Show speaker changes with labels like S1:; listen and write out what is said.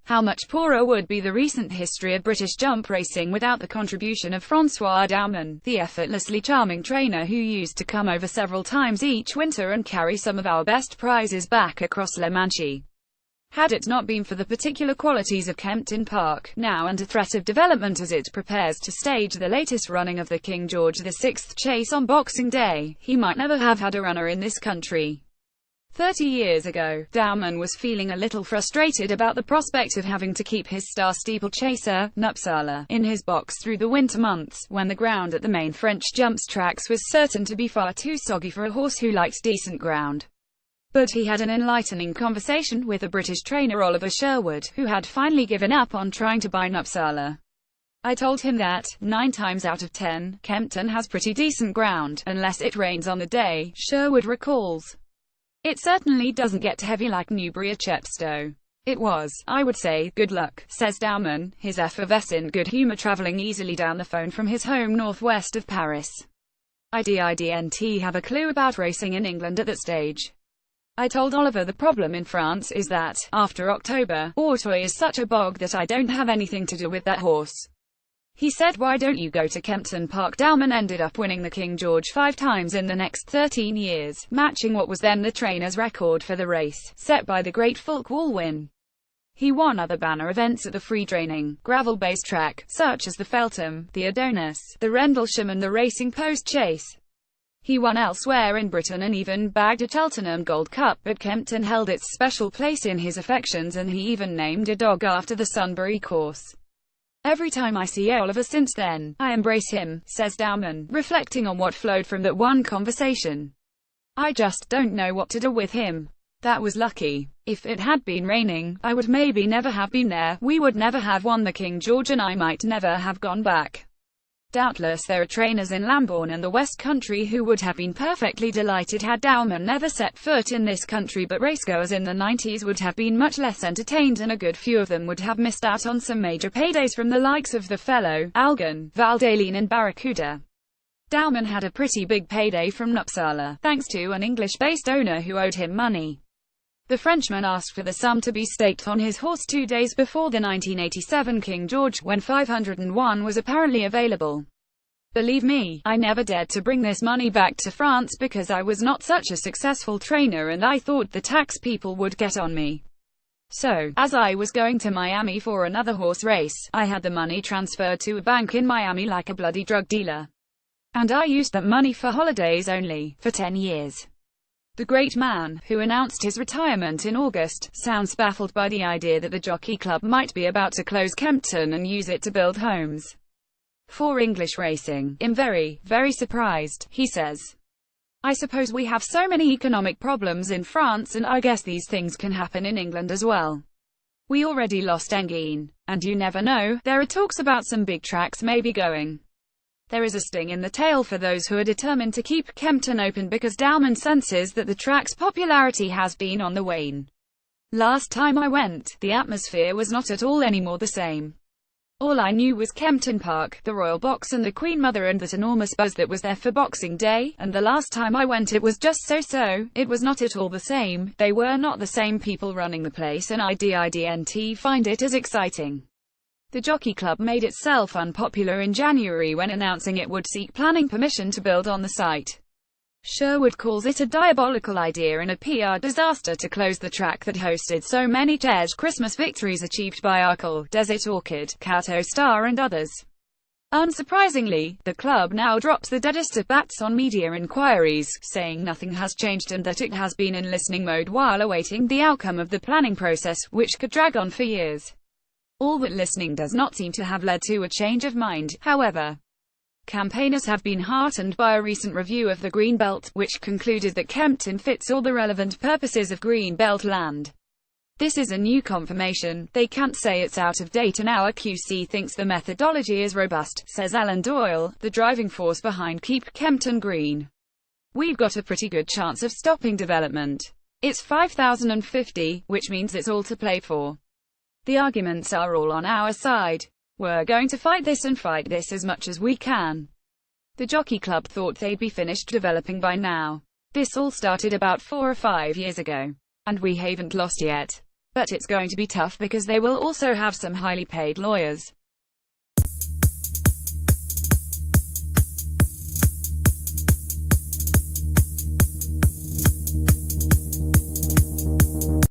S1: How much poorer would be the recent history of British jump racing without the contribution of François doumen, the effortlessly charming trainer who used to come over several times each winter and carry some of our best prizes back across La Manche. Had it not been for the particular qualities of Kempton Park, now under threat of development as it prepares to stage the latest running of the King George VI chase on Boxing Day, he might never have had a runner in this country. 30 years ago, doumen was feeling a little frustrated about the prospect of having to keep his star steeplechaser, Nupsala, in his box through the winter months, when the ground at the main French jumps tracks was certain to be far too soggy for a horse who liked decent ground. But he had an enlightening conversation with a British trainer, Oliver Sherwood, who had finally given up on trying to buy Nupsala. I told him that, 9 times out of 10, Kempton has pretty decent ground, unless it rains on the day, Sherwood recalls. It certainly doesn't get heavy like Newbury or Chepstow. It was, I would say, good luck, says doumen, his effervescent good humour travelling easily down the phone from his home northwest of Paris. I didn't have a clue about racing in England at that stage. I told Oliver the problem in France is that, after October, Auteuil is such a bog that I don't have anything to do with that horse. He said, why don't you go to Kempton Park? Doumen ended up winning the King George 5 times in the next 13 years, matching what was then the trainer's record for the race, set by the great Fulk-Wall win. He won other banner events at the free-draining, gravel-based track, such as the Feltham, the Adonis, the Rendlesham and the Racing Post Chase. He won elsewhere in Britain and even bagged a Cheltenham Gold Cup, but Kempton held its special place in his affections, and he even named a dog after the Sunbury course. Every time I see Oliver since then, I embrace him, says doumen, reflecting on what flowed from that one conversation. I just don't know what to do with him. That was lucky. If it had been raining, I would maybe never have been there, we would never have won the King George and I might never have gone back. Doubtless there are trainers in Lambourn and the West Country who would have been perfectly delighted had doumen never set foot in this country, but racegoers in the 90s would have been much less entertained and a good few of them would have missed out on some major paydays from the likes of the Fellow, Algon, Valdaline and Barracuda. Doumen had a pretty big payday from Nupsala, thanks to an English-based owner who owed him money. The Frenchman asked for the sum to be staked on his horse 2 days before the 1987 King George, when 501 was apparently available. Believe me, I never dared to bring this money back to France because I was not such a successful trainer and I thought the tax people would get on me. So, as I was going to Miami for another horse race, I had the money transferred to a bank in Miami like a bloody drug dealer. And I used that money for holidays only, for 10 years. The great man, who announced his retirement in August, sounds baffled by the idea that the Jockey Club might be about to close Kempton and use it to build homes for English racing. I'm very, very surprised, he says. I suppose we have so many economic problems in France and I guess these things can happen in England as well. We already lost Enghien. And you never know, there are talks about some big tracks maybe going. There is a sting in the tail for those who are determined to keep Kempton open because doumen senses that the track's popularity has been on the wane. Last time I went, the atmosphere was not at all anymore the same. All I knew was Kempton Park, the Royal Box and the Queen Mother and that enormous buzz that was there for Boxing Day, and the last time I went it was just so-so, it was not at all the same, they were not the same people running the place and I didn't find it as exciting. The Jockey Club made itself unpopular in January when announcing it would seek planning permission to build on the site. Sherwood calls it a diabolical idea and a PR disaster to close the track that hosted so many cherished Christmas victories achieved by Arkle, Desert Orchid, Cato Star and others. Unsurprisingly, the club now drops the deadest of bats on media inquiries, saying nothing has changed and that it has been in listening mode while awaiting the outcome of the planning process, which could drag on for years. All that listening does not seem to have led to a change of mind, however. Campaigners have been heartened by a recent review of the Green Belt, which concluded that Kempton fits all the relevant purposes of Green Belt land. This is a new confirmation, they can't say it's out of date and our QC thinks the methodology is robust, says Alan Doyle, the driving force behind Keep Kempton Green. We've got a pretty good chance of stopping development. It's 5,050, which means it's all to play for. The arguments are all on our side. We're going to fight this and fight this as much as we can. The Jockey Club thought they'd be finished developing by now. This all started about 4 or 5 years ago. And we haven't lost yet. But it's going to be tough because they will also have some highly paid lawyers.